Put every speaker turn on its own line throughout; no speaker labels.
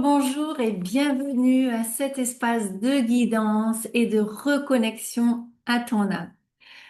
Bonjour et bienvenue à cet espace de guidance et de reconnexion à ton âme.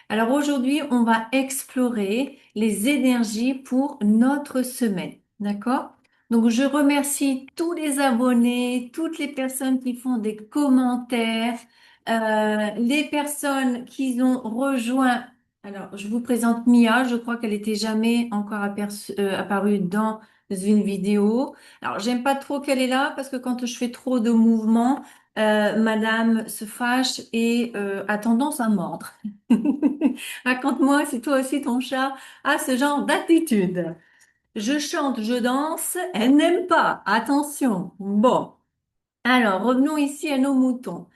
Alors aujourd'hui, on va explorer les énergies pour notre semaine. D'accord? Donc je remercie tous les abonnés, toutes les personnes qui font des commentaires, les personnes qui ont rejoint. Alors je vous présente Mia, je crois qu'elle n'était jamais encore apparue dans une vidéo. Alors j'aime pas trop qu'elle est là parce que quand je fais trop de mouvements, Madame se fâche et a tendance à mordre. Raconte-moi si toi aussi ton chat a ce genre d'attitude. Je chante, je danse, elle n'aime pas. Attention. Bon, alors revenons ici à nos moutons.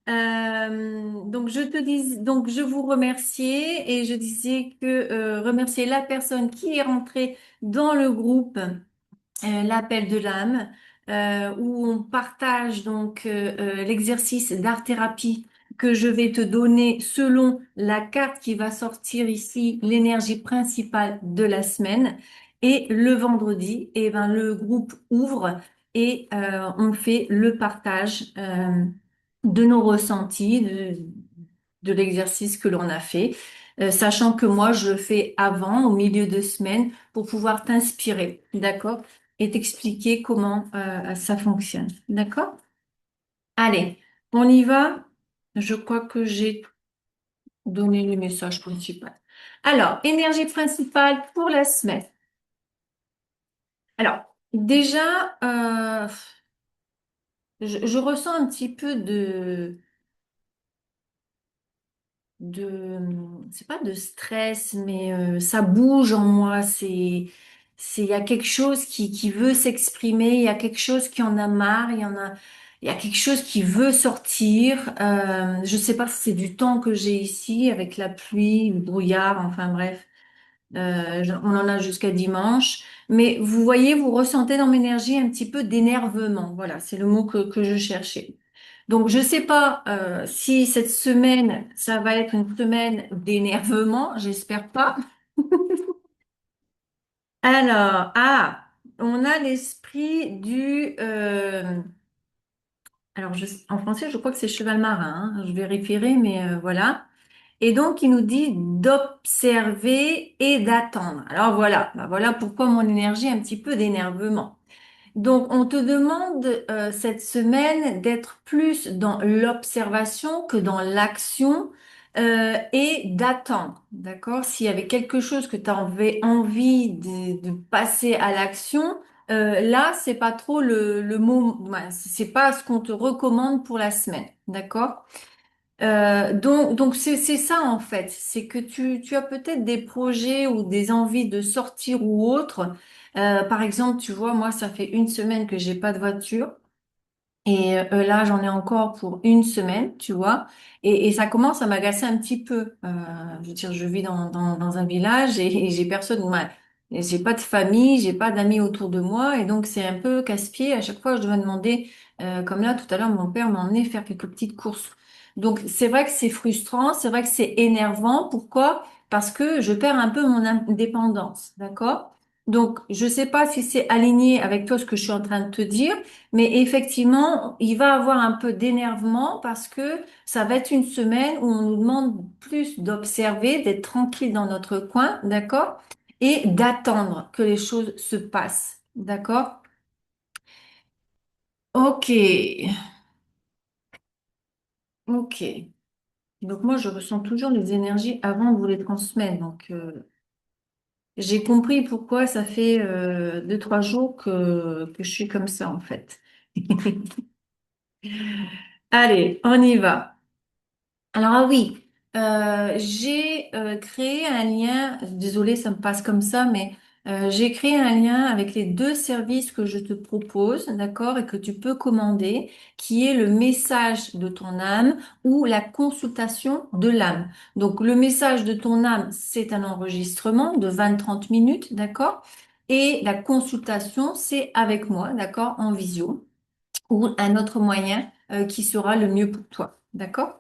Donc donc je vous remerciais et je disais que remercier la personne qui est rentrée dans le groupe l'appel de l'âme, où on partage donc l'exercice d'art-thérapie que je vais te donner selon la carte qui va sortir ici, l'énergie principale de la semaine. Et le vendredi, eh ben, le groupe ouvre et on fait le partage de nos ressentis, de l'exercice que l'on a fait, sachant que moi, je le fais avant, au milieu de semaine, pour pouvoir t'inspirer, d'accord? Et t'expliquer comment ça fonctionne. D'accord? Allez, on y va. Je crois que j'ai donné le message principal. Alors, énergie principale pour la semaine. Alors, déjà, je ressens un petit peu c'est pas de stress, mais ça bouge en moi. Il y a quelque chose qui veut s'exprimer, il y a quelque chose qui en a marre, il y a quelque chose qui veut sortir. Je sais pas si c'est du temps que j'ai ici avec la pluie, le brouillard, enfin bref. On en a jusqu'à dimanche. Mais vous voyez, vous ressentez dans mon énergie un petit peu d'énervement. Voilà, c'est le mot que je cherchais. Donc, je sais pas si cette semaine, ça va être une semaine d'énervement. J'espère pas. Alors, on a l'esprit du... alors, en français, je crois que c'est cheval marin, hein. Je vérifierai, mais voilà. Et donc, il nous dit d'observer et d'attendre. Alors voilà, bah voilà pourquoi mon énergie est un petit peu d'énervement. Donc, on te demande cette semaine d'être plus dans l'observation que dans l'action et d'attendre. D'accord? S'il y avait quelque chose que tu avais envie de passer à l'action, là, c'est pas trop le mot, ouais, c'est pas ce qu'on te recommande pour la semaine. D'accord? Donc c'est ça en fait, c'est que tu as peut-être des projets ou des envies de sortir ou autre. Par exemple, tu vois, moi, ça fait une semaine que j'ai pas de voiture. Et là, j'en ai encore pour une semaine, tu vois, et ça commence à m'agacer un petit peu. Je veux dire, je vis dans un village et j'ai personne, ouais, et j'ai pas de famille, j'ai pas d'amis autour de moi, et donc c'est un peu casse-pied. À chaque fois, je dois demander, comme là, tout à l'heure, mon père m'a emmené faire quelques petites courses. Donc c'est vrai que c'est frustrant, c'est vrai que c'est énervant. Pourquoi? Parce que je perds un peu mon indépendance, d'accord? Donc je sais pas si c'est aligné avec toi ce que je suis en train de te dire. Mais effectivement, il va avoir un peu d'énervement parce que ça va être une semaine où on nous demande plus d'observer, d'être tranquille dans notre coin, d'accord? Et d'attendre que les choses se passent, d'accord? Ok, ok. Donc moi, je ressens toujours les énergies avant de vous les transmettre. Donc j'ai compris pourquoi ça fait 2, 3 jours que je suis comme ça en fait. Allez, on y va. Alors oui, j'ai créé un lien, désolée, ça me passe comme ça, mais j'ai créé un lien avec les deux services que je te propose, d'accord, et que tu peux commander, qui est le message de ton âme ou la consultation de l'âme. Donc le message de ton âme, c'est un enregistrement de 20 30 minutes, d'accord, et la consultation, c'est avec moi, d'accord, en visio, ou un autre moyen qui sera le mieux pour toi, d'accord?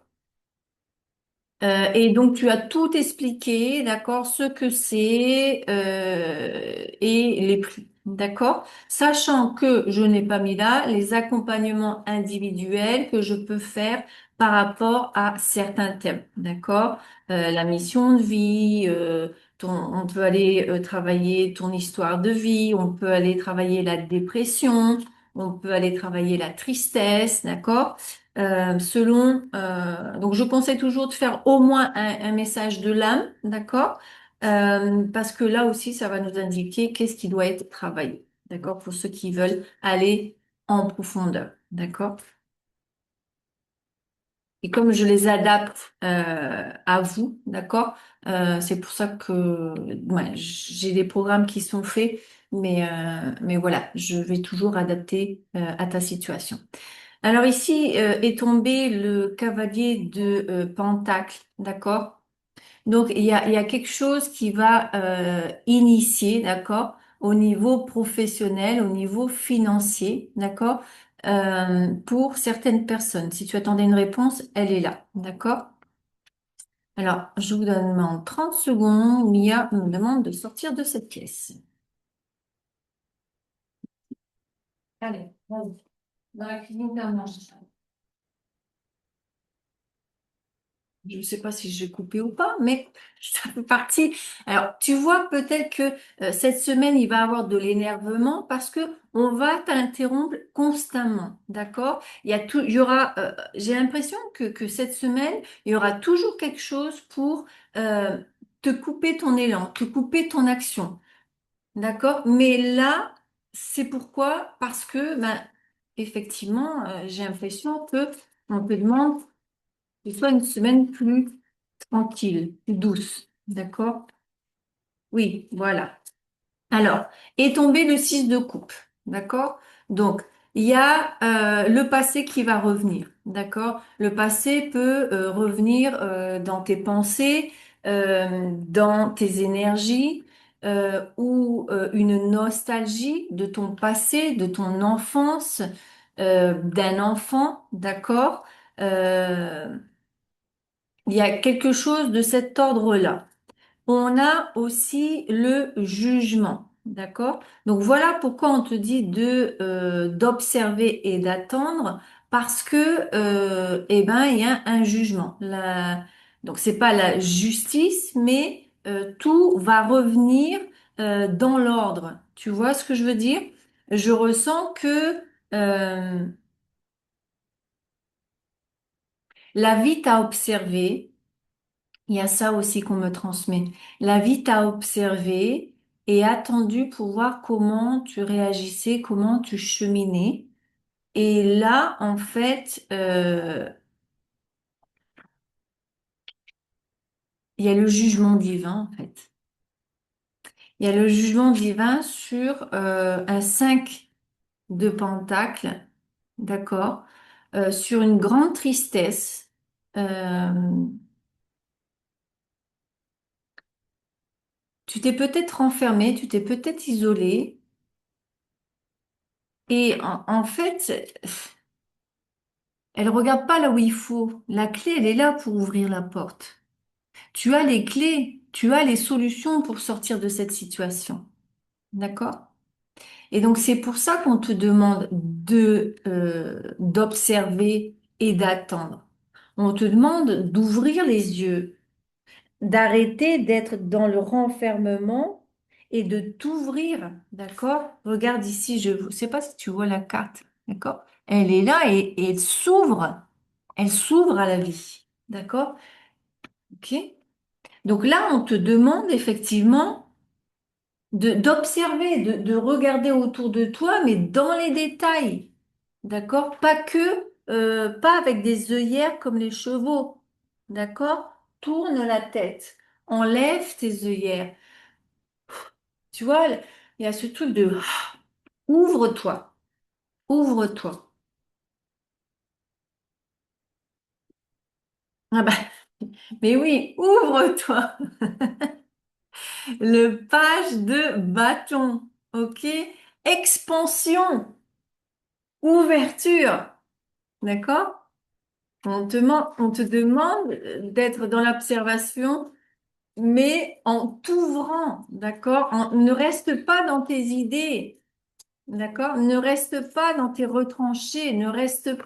Et donc tu as tout expliqué, d'accord, ce que c'est et les prix. d'accord? Sachant que je n'ai pas mis là les accompagnements individuels que je peux faire par rapport à certains thèmes, d'accord? La mission de vie, on peut aller travailler ton histoire de vie, on peut aller travailler la dépression, on peut aller travailler la tristesse, d'accord? Donc je conseille toujours de faire au moins un message de l'âme, d'accord? Parce que là aussi, ça va nous indiquer qu'est-ce qui doit être travaillé, d'accord? Pour ceux qui veulent aller en profondeur, d'accord? Et comme je les adapte à vous, d'accord? C'est pour ça que ouais, j'ai des programmes qui sont faits, mais voilà, je vais toujours adapter à ta situation. Alors ici est tombé le cavalier de Pentacle, d'accord? Donc, il y a quelque chose qui va initier, d'accord, au niveau professionnel, au niveau financier, d'accord, pour certaines personnes. Si tu attendais une réponse, elle est là, d'accord? Alors, je vous demande 30 secondes. Mia me demande de sortir de cette pièce. Allez, vas-y. Dans la cuisine, t'as à manger. Je ne sais pas si je vais couper ou pas, mais ça fait partie. Alors, tu vois peut-être que cette semaine, il va y avoir de l'énervement parce que on va t'interrompre constamment, d'accord? Il y aura, j'ai l'impression que cette semaine, il y aura toujours quelque chose pour euh, te couper ton élan, te couper ton action, d'accord? Mais là, c'est pourquoi? Parce que, ben, effectivement, j'ai l'impression que on te demande que ce soit une semaine plus tranquille, plus douce. D'accord? Oui, voilà. Alors, est tombé le 6 de coupe. D'accord? Donc, il y a le passé qui va revenir. D'accord? Le passé peut revenir dans tes pensées, dans tes énergies, ou une nostalgie de ton passé, de ton enfance, d'un enfant. D'accord? Euh, il y a quelque chose de cet ordre-là. On a aussi le jugement, d'accord? Donc voilà pourquoi on te dit de d'observer et d'attendre parce que eh ben il y a un jugement. Donc c'est pas la justice, mais tout va revenir dans l'ordre. Tu vois ce que je veux dire? Je ressens que euh, la vie t'a observé. Il y a ça aussi qu'on me transmet. La vie t'a observé et attendu pour voir comment tu réagissais, comment tu cheminais. Et là, en fait, il y a le jugement divin, en fait. Il y a le jugement divin sur un 5 de pentacle, d'accord, sur une grande tristesse. Euh, Tu t'es peut-être renfermé, tu t'es peut-être isolé. Et en fait, elle regarde pas là où il faut. La clé, elle est là pour ouvrir la porte. Tu as les clés, tu as les solutions pour sortir de cette situation. D'accord? Et donc, c'est pour ça qu'on te demande d'observer et d'attendre. On te demande d'ouvrir les yeux, d'arrêter d'être dans le renfermement et de t'ouvrir. D'accord? Regarde ici, je ne sais pas si tu vois la carte. D'accord? Elle est là et elle s'ouvre. Elle s'ouvre à la vie. D'accord? Ok? Donc là, on te demande effectivement d'observer, de regarder autour de toi, mais dans les détails. D'accord? Pas avec des œillères comme les chevaux. D'accord? Tourne la tête. Enlève tes œillères. Tu vois, il y a ce truc de ouvre-toi. Ouvre-toi. Ah bah, mais oui, ouvre-toi. Le page de bâton. OK? Expansion. Ouverture. D'accord? On te demande d'être dans l'observation, mais en t'ouvrant, d'accord? Ne reste pas dans tes idées. D'accord? Ne reste pas dans tes retranchés, euh, ne reste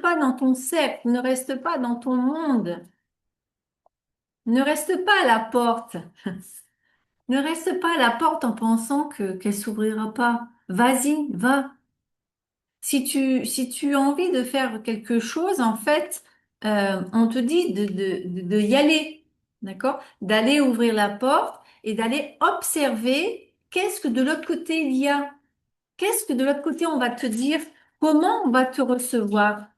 pas dans ton cercle, ne reste pas dans ton monde, ne reste pas à la porte, ne reste pas à la porte en pensant que qu'elle s'ouvrira pas. Vas-y, va. Si tu as envie de faire quelque chose, en fait, on te dit de y aller, d'accord? D'aller ouvrir la porte et d'aller observer qu'est-ce que de l'autre côté il y a. Qu'est-ce que de l'autre côté on va te dire? Comment on va te recevoir?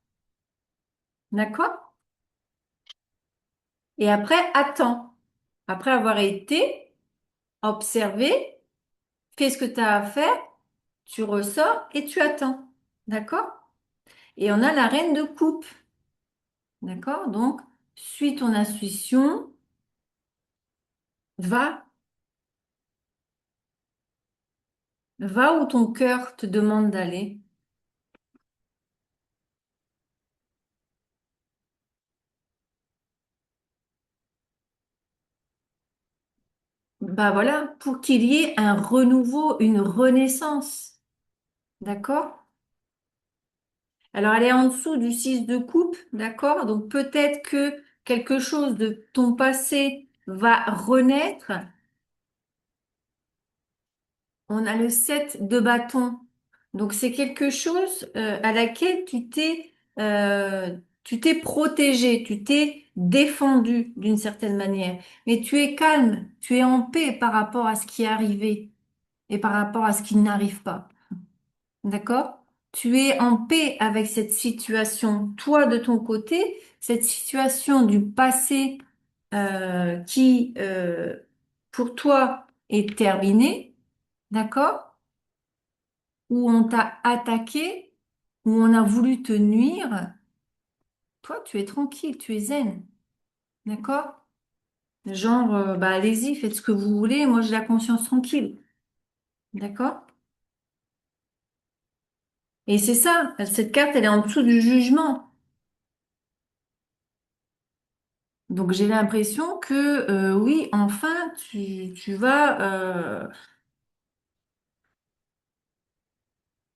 D'accord? Et après, attends. Après avoir été observé, fais ce que tu as à faire, tu ressors et tu attends. D'accord? Et on a la reine de coupe. D'accord? Donc, suis ton intuition, va, va où ton cœur te demande d'aller. Bah voilà, pour qu'il y ait un renouveau, une renaissance. D'accord? Alors, elle est en dessous du 6 de coupe, d'accord? Donc, peut-être que quelque chose de ton passé va renaître. On a le 7 de bâton. Donc, c'est quelque chose à laquelle tu t'es protégé, tu t'es défendu d'une certaine manière. Mais tu es calme, tu es en paix par rapport à ce qui est arrivé et par rapport à ce qui n'arrive pas. D'accord? Tu es en paix avec cette situation. Toi, de ton côté, cette situation du passé qui, pour toi, est terminée, d'accord? Où on t'a attaqué, où on a voulu te nuire, toi, tu es tranquille, tu es zen, d'accord? Genre, bah allez-y, faites ce que vous voulez, moi j'ai la conscience tranquille, d'accord? Et c'est ça, cette carte, elle est en dessous du jugement. Donc j'ai l'impression que oui, enfin, tu vas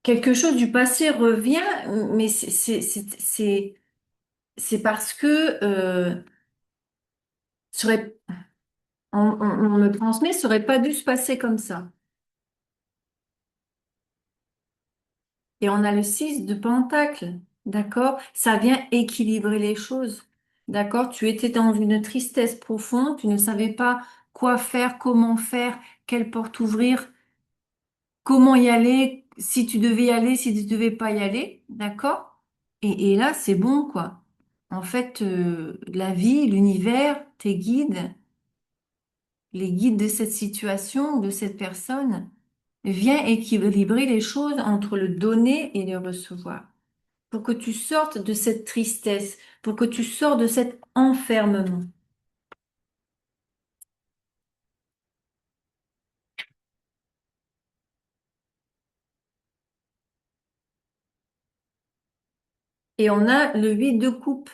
quelque chose du passé revient, mais c'est parce que ça aurait- on me transmet, ça aurait pas dû se passer comme ça. Et on a le 6 de Pentacle, d'accord? Ça vient équilibrer les choses, d'accord? Tu étais dans une tristesse profonde, tu ne savais pas quoi faire, quelle porte ouvrir, comment y aller, si tu devais y aller, si tu devais pas y aller, d'accord? Et là, c'est bon, quoi. En fait, la vie, l'univers, tes guides, les guides de cette situation, de cette personne, vient équilibrer les choses entre le donner et le recevoir, pour que tu sortes de cette tristesse, pour que tu sors de cet enfermement. Et on a le 8 de coupe.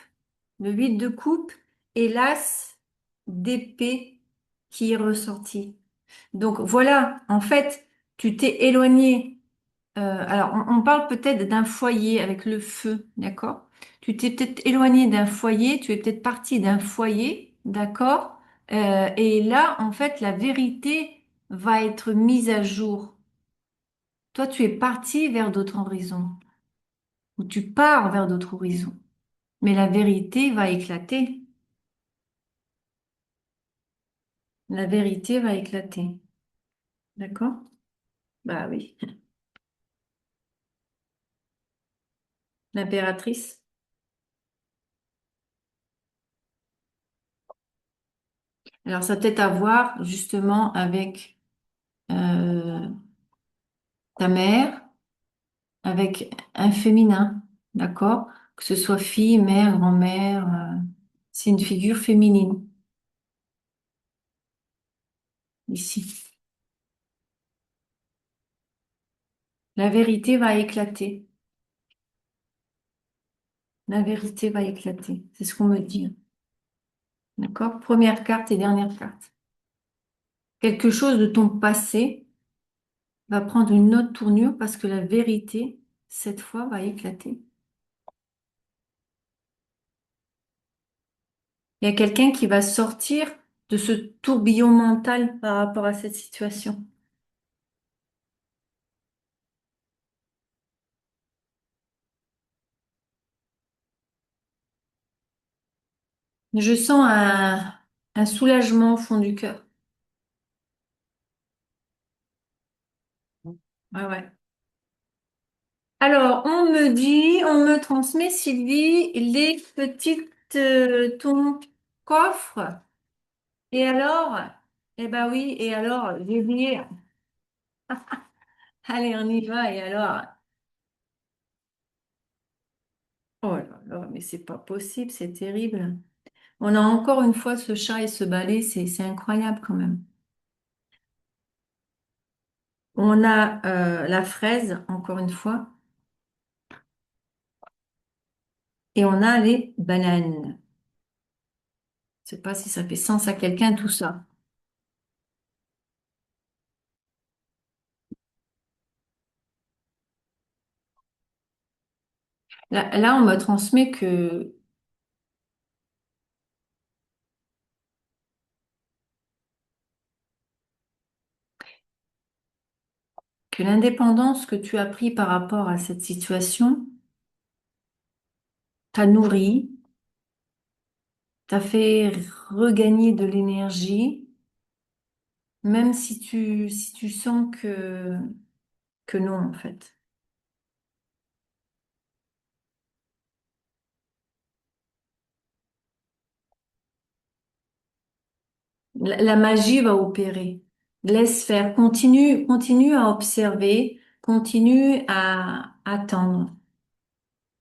Le 8 de coupe et l'as d'épée qui est ressorti. Donc voilà, en fait, tu t'es éloigné. Alors, on parle peut-être d'un foyer avec le feu, d'accord? Tu t'es peut-être éloigné d'un foyer, tu es peut-être parti d'un foyer, d'accord? Et là, en fait, la vérité va être mise à jour. Toi, tu es parti vers d'autres horizons, ou tu pars vers d'autres horizons. Mais la vérité va éclater. La vérité va éclater. D'accord? Bah oui. L'impératrice. Alors, ça a peut-être à voir justement avec euh, ta mère, avec un féminin. D'accord? Que ce soit fille, mère, grand-mère, c'est une figure féminine ici. La vérité va éclater. La vérité va éclater. C'est ce qu'on me dit. D'accord? Première carte et dernière carte. Quelque chose de ton passé va prendre une autre tournure parce que la vérité, cette fois, va éclater. Il y a quelqu'un qui va sortir de ce tourbillon mental par rapport à cette situation. Je sens un soulagement au fond du cœur. Ouais, ouais. Alors, on me transmet, Sylvie, les petites, ton coffre. Et alors? Eh ben oui, et alors, j'ai oublié. Allez, on y va, et alors? Oh là là, mais c'est pas possible, c'est terrible. On a encore une fois ce chat et ce balai, c'est incroyable quand même. On a la fraise, encore une fois, et on a les bananes. Je sais pas si ça fait sens à quelqu'un tout ça. Là, on me transmet que l'indépendance que tu as pris par rapport à cette situation t'a nourri, t'a fait regagner de l'énergie, même si tu sens que non, en fait. La magie va opérer. Laisse faire. Continue à observer. Continue à attendre.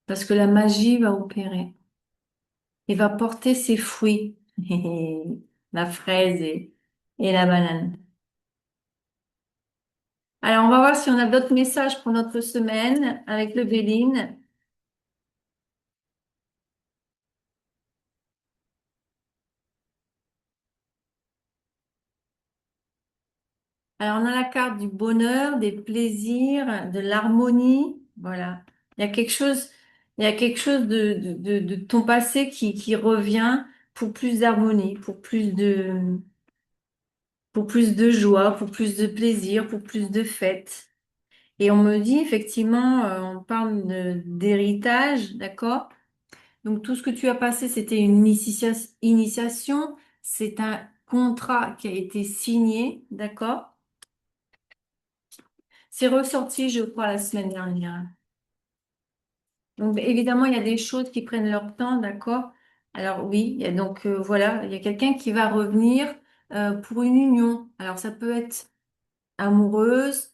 Parce que la magie va opérer et va porter ses fruits. La fraise et la banane. Alors, on va voir si on a d'autres messages pour notre semaine avec le Béline. Alors, on a la carte du bonheur, des plaisirs, de l'harmonie. Voilà. Il y a quelque chose, il y a quelque chose de ton passé qui revient pour plus d'harmonie, pour plus de joie, pour plus de plaisir, pour plus de fêtes. Et on me dit, effectivement, on parle d'héritage, d'accord? Donc, tout ce que tu as passé, c'était une initiation. C'est un contrat qui a été signé, d'accord? C'est ressorti, je crois, la semaine dernière. Donc, évidemment, il y a des choses qui prennent leur temps, d'accord? Alors, oui, il y a donc, voilà, il y a quelqu'un qui va revenir pour une union. Alors, ça peut être amoureuse,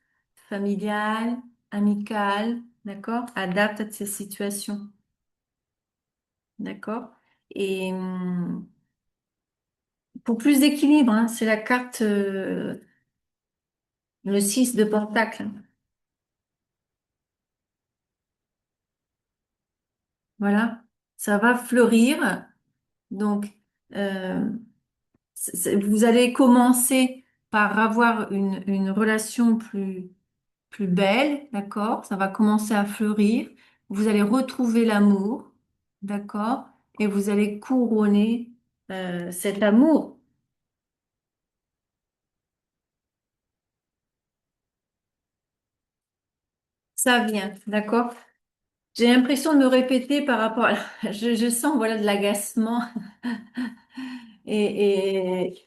familiale, amicale, d'accord? Adapte à ces situations, d'accord? Et pour plus d'équilibre, hein, c'est la carte, le 6 de Pentacle. Voilà, ça va fleurir. Donc, euh, vous allez commencer par avoir une relation plus belle, d'accord? Ça va commencer à fleurir. Vous allez retrouver l'amour, d'accord? Et vous allez couronner cet amour. Ça vient, d'accord? J'ai l'impression de me répéter par rapport à... je sens, voilà, de l'agacement et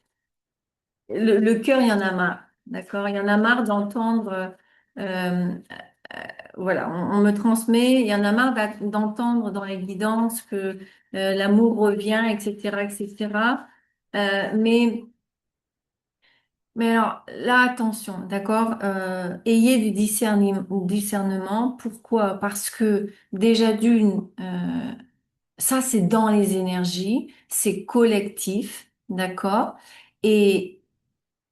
le cœur, il y en a marre, d'accord? Il y en a marre d'entendre... euh, voilà, on me transmet, il y en a marre d'entendre dans les guidances que l'amour revient, etc., etc. Euh, mais, mais alors, là, attention, d'accord? Ayez du discernement. Pourquoi? Parce que déjà d'une, ça c'est dans les énergies, c'est collectif, d'accord? Et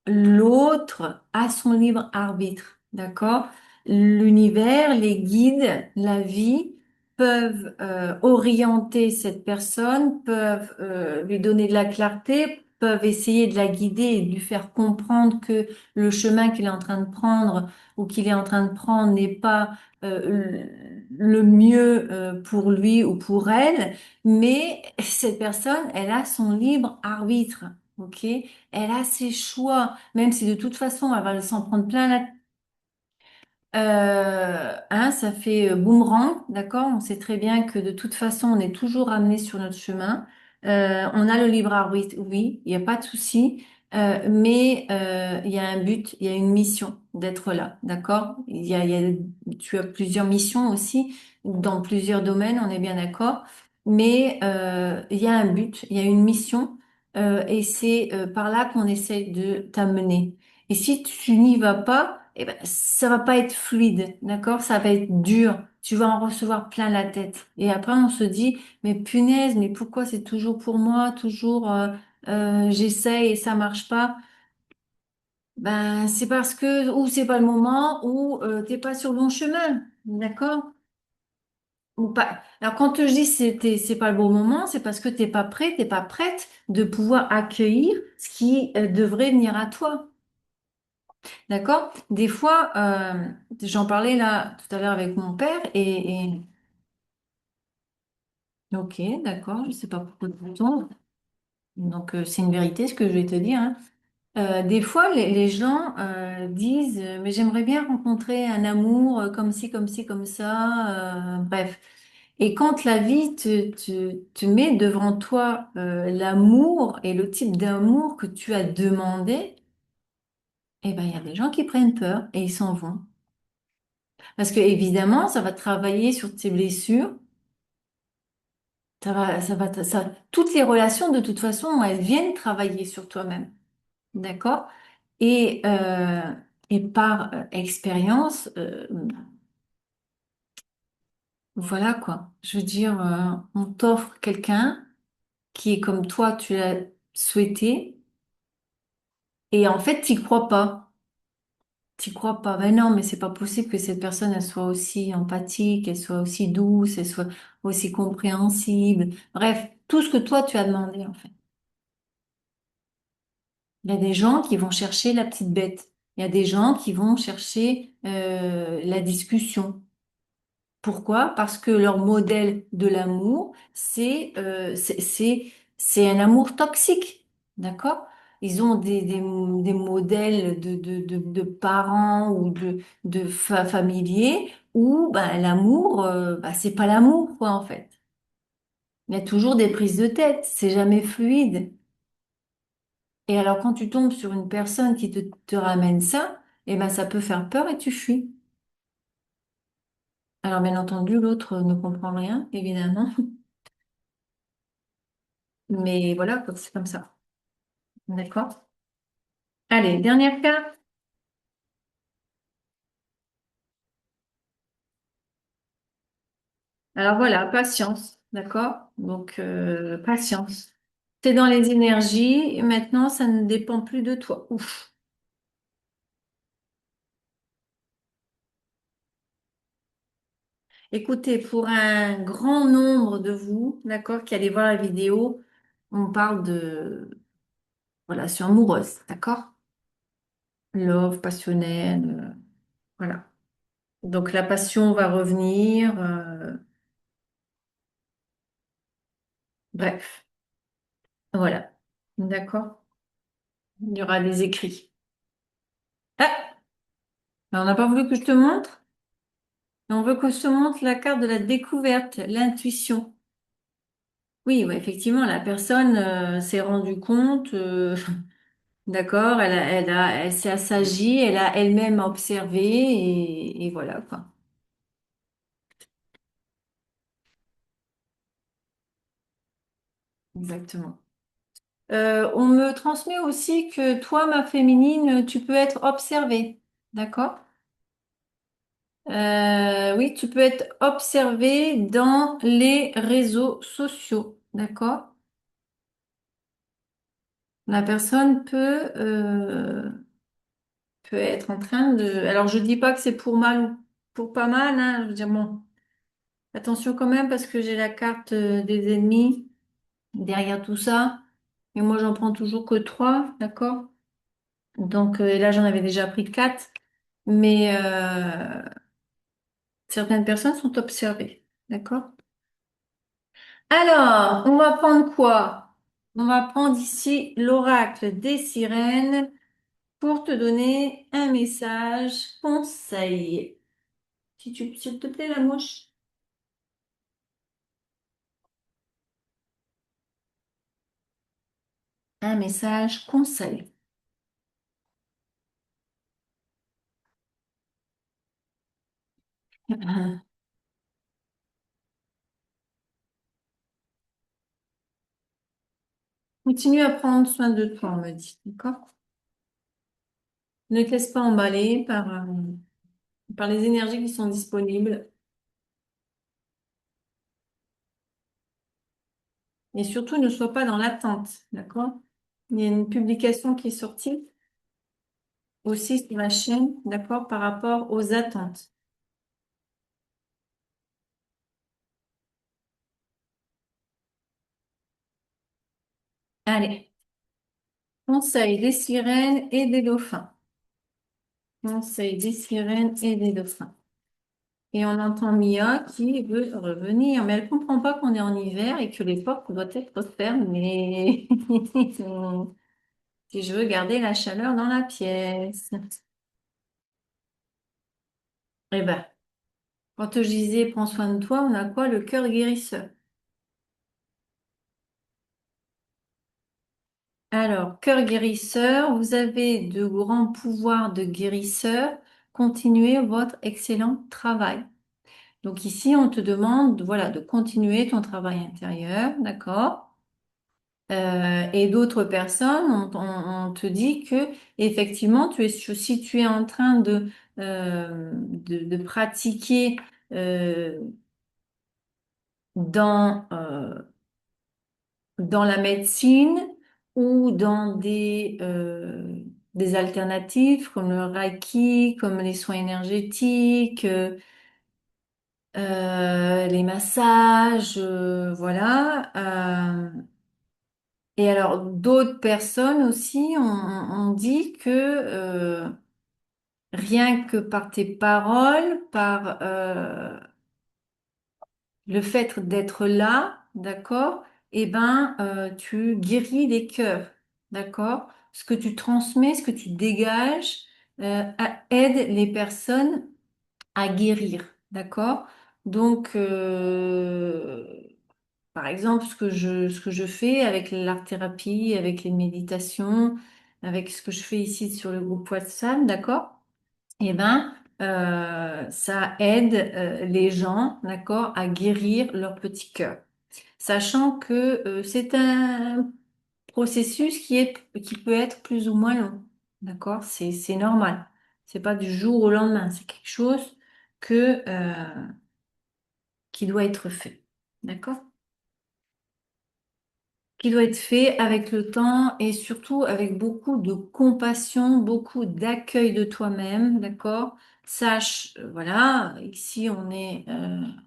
l'autre a son libre arbitre, d'accord? L'univers, les guides, la vie peuvent orienter cette personne, peuvent lui donner de la clarté, peuvent essayer de la guider et de lui faire comprendre que le chemin qu'il est en train de prendre ou qu'il est en train de prendre n'est pas le mieux pour lui ou pour elle, mais cette personne, elle a son libre arbitre, ok? Elle a ses choix, même si de toute façon, elle va s'en prendre plein la ça fait boomerang, d'accord? On sait très bien que de toute façon, on est toujours amené sur notre chemin. On a le libre arbitre, oui, il n'y a pas de souci. Mais il y a un but, il y a une mission d'être là, d'accord? Tu as plusieurs missions aussi dans plusieurs domaines, on est bien d'accord. Mais il y a un but, il y a une mission, et c'est par là qu'on essaie de t'amener. Et si tu n'y vas pas, eh ben, ça va pas être fluide, d'accord? Ça va être dur. Tu vas en recevoir plein la tête. Et après, on se dit, mais punaise, mais pourquoi c'est toujours pour moi, toujours j'essaye et ça marche pas? Ben, c'est parce que ou c'est pas le moment ou t'es pas sur le bon chemin, d'accord? Ou pas. Alors quand je dis c'est pas le bon moment, c'est parce que t'es pas prêt, t'es pas prête de pouvoir accueillir ce qui devrait venir à toi. D'accord? Des fois, j'en parlais là tout à l'heure avec mon père ok, d'accord, je sais pas pourquoi de bouton. Donc c'est une vérité ce que je vais te dire, hein. Des fois, les gens disent, mais j'aimerais bien rencontrer un amour comme ci, comme ça, bref. Et quand la vie te met devant toi l'amour et le type d'amour que tu as demandé, eh ben il y a des gens qui prennent peur et ils s'en vont. Parce que évidemment, ça va travailler sur tes blessures. Toutes les relations, de toute façon, elles viennent travailler sur toi-même. D'accord? Et, euh, et par expérience, voilà quoi. Je veux dire, on t'offre quelqu'un qui est comme toi, tu l'as souhaité, et en fait, t'y crois pas. T'y crois pas. Ben non, mais c'est pas possible que cette personne, elle soit aussi empathique, elle soit aussi douce, elle soit aussi compréhensible. Bref, tout ce que toi, tu as demandé, en fait. Il y a des gens qui vont chercher la petite bête. Il y a des gens qui vont chercher la discussion. Pourquoi? Parce que leur modèle de l'amour, c'est un amour toxique. D'accord? Ils ont des modèles de parents ou de familiers où bah, l'amour, c'est pas l'amour, quoi, en fait. Il y a toujours des prises de tête, c'est jamais fluide. Et alors, quand tu tombes sur une personne qui te ramène ça, eh ben, ça peut faire peur et tu fuis. Alors, bien entendu, l'autre ne comprend rien, évidemment. Mais voilà, c'est comme ça. D'accord? Allez, dernière carte. Alors voilà, patience. D'accord? Donc, patience. T'es dans les énergies. Et maintenant, ça ne dépend plus de toi. Ouf. Écoutez, pour un grand nombre de vous, d'accord, qui allez voir la vidéo, on parle de relation amoureuse. D'accord? Love, passionnel. Voilà. Donc, la passion va revenir. Bref. Voilà. D'accord? Il y aura des écrits. Ah! On n'a pas voulu que je te montre? On veut que je te montre la carte de la découverte, l'intuition. Oui, ouais, effectivement, la personne s'est rendue compte, d'accord, elle s'est assagie, elle a elle-même observé et voilà quoi. Exactement. On me transmet aussi que toi, ma féminine, tu peux être observée, d'accord? Oui, tu peux être observée dans les réseaux sociaux, d'accord? La personne peut être en train de... Alors, je dis pas que c'est pour mal ou pour pas mal, hein. Je veux dire, bon, Attention quand même parce que j'ai la carte des ennemis derrière tout ça. Et moi, j'en prends toujours que trois, d'accord? Donc, et là, j'en avais déjà pris quatre. Mais certaines personnes sont observées, d'accord? Alors, on va prendre quoi? On va prendre ici l'oracle des sirènes pour te donner un message conseil. Si tu, s'il te plaît, la mouche. Un message conseil. Continue à prendre soin de toi, on me dit, d'accord? Ne te laisse pas emballer par les énergies qui sont disponibles et surtout ne sois pas dans l'attente, d'accord? Il y a une publication qui est sortie aussi sur la chaîne, d'accord, par rapport aux attentes. Allez, conseil des sirènes et des dauphins. Conseil des sirènes et des dauphins. Et on entend Mia qui veut revenir, mais elle comprend pas qu'on est en hiver et que les portes doivent être fermées. Si je veux garder la chaleur dans la pièce. Eh ben, quand je disais prends soin de toi, on a quoi? Le cœur guérisseur. Alors, cœur guérisseur, vous avez de grands pouvoirs de guérisseur. Continuez votre excellent travail. Donc ici, on te demande, voilà, de continuer ton travail intérieur, d'accord? Et d'autres personnes, on te dit que effectivement, si tu es en train de pratiquer euh, dans dans la médecine ou dans des alternatives comme le Reiki, comme les soins énergétiques, les massages, voilà. Et alors, d'autres personnes aussi ont dit que rien que par tes paroles, par le fait d'être là, d'accord, eh ben, tu guéris les cœurs, d'accord? Ce que tu transmets, ce que tu dégages, aide les personnes à guérir, d'accord? Donc, par exemple, ce que je fais avec l'art-thérapie, avec les méditations, avec ce que je fais ici sur le groupe WhatsApp, d'accord? Eh ben, ça aide les gens, d'accord, à guérir leur petit cœur. Sachant que c'est un processus qui peut être plus ou moins long, d'accord? C'est normal. C'est pas du jour au lendemain. C'est quelque chose qui doit être fait, d'accord? Qui doit être fait avec le temps et surtout avec beaucoup de compassion, beaucoup d'accueil de toi-même, d'accord? Sache, voilà, ici on est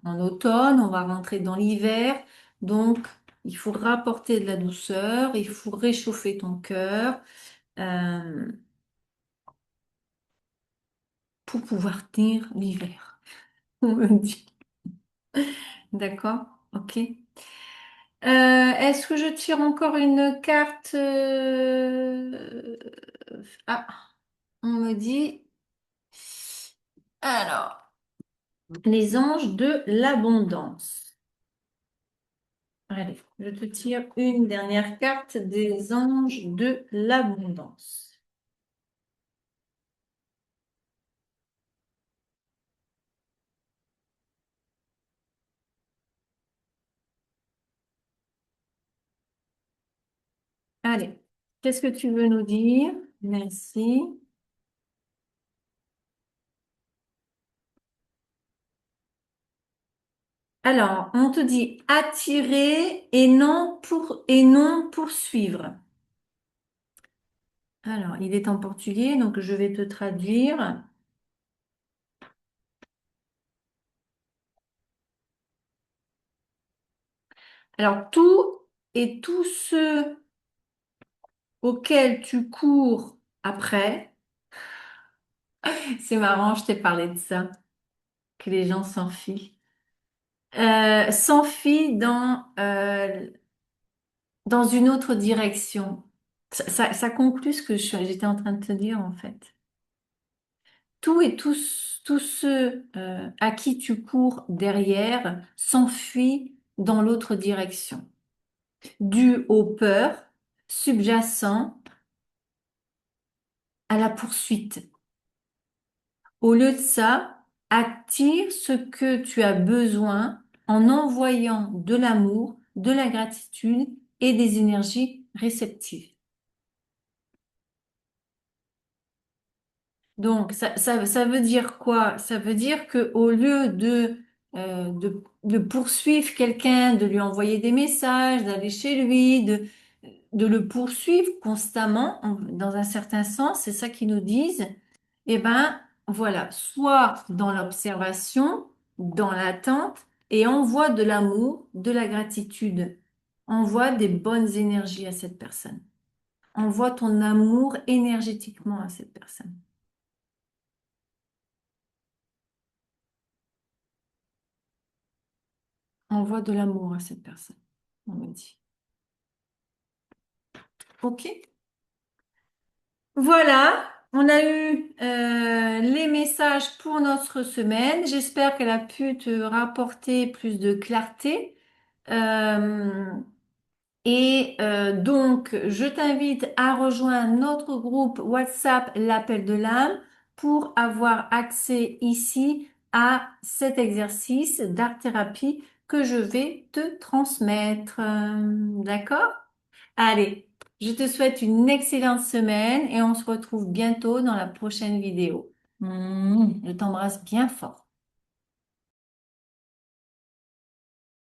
en automne, on va rentrer dans l'hiver, donc il faut rapporter de la douceur, il faut réchauffer ton cœur euh, pour pouvoir tenir l'hiver, on me dit. D'accord? Ok. Est-ce que je tire encore une carte Ah, on me dit. Alors, les anges de l'abondance. Allez, je te tire une dernière carte des anges de l'abondance. Allez, qu'est-ce que tu veux nous dire? Merci. Alors, on te dit attirer et non poursuivre. Alors, il est en portugais, donc je vais te traduire. Alors, tout et tous ceux auxquels tu cours après, c'est marrant, je t'ai parlé de ça, que les gens s'enfuient. S'enfuient dans une autre direction. Ça conclut ce que j'étais en train de te dire en fait. Tout et tous ceux à qui tu cours derrière s'enfuient dans l'autre direction, dû aux peurs subjacentes à la poursuite. Au lieu de ça, attire ce que tu as besoin en envoyant de l'amour, de la gratitude et des énergies réceptives. Donc, ça veut dire quoi? Ça veut dire que au lieu de poursuivre quelqu'un, de lui envoyer des messages, d'aller chez lui, de le poursuivre constamment, dans un certain sens, c'est ça qu'ils nous disent, eh ben, voilà, soit dans l'observation, dans l'attente, et envoie de l'amour, de la gratitude, envoie des bonnes énergies à cette personne, envoie ton amour énergétiquement à cette personne. Envoie de l'amour à cette personne, on me dit. Ok. Voilà, on a eu les messages pour notre semaine. J'espère qu'elle a pu te rapporter plus de clarté. Euh, donc, je t'invite à rejoindre notre groupe WhatsApp, l'appel de l'âme, pour avoir accès ici à cet exercice d'art-thérapie que je vais te transmettre. D'accord? Allez, je te souhaite une excellente semaine et on se retrouve bientôt dans la prochaine vidéo. Je t'embrasse bien fort.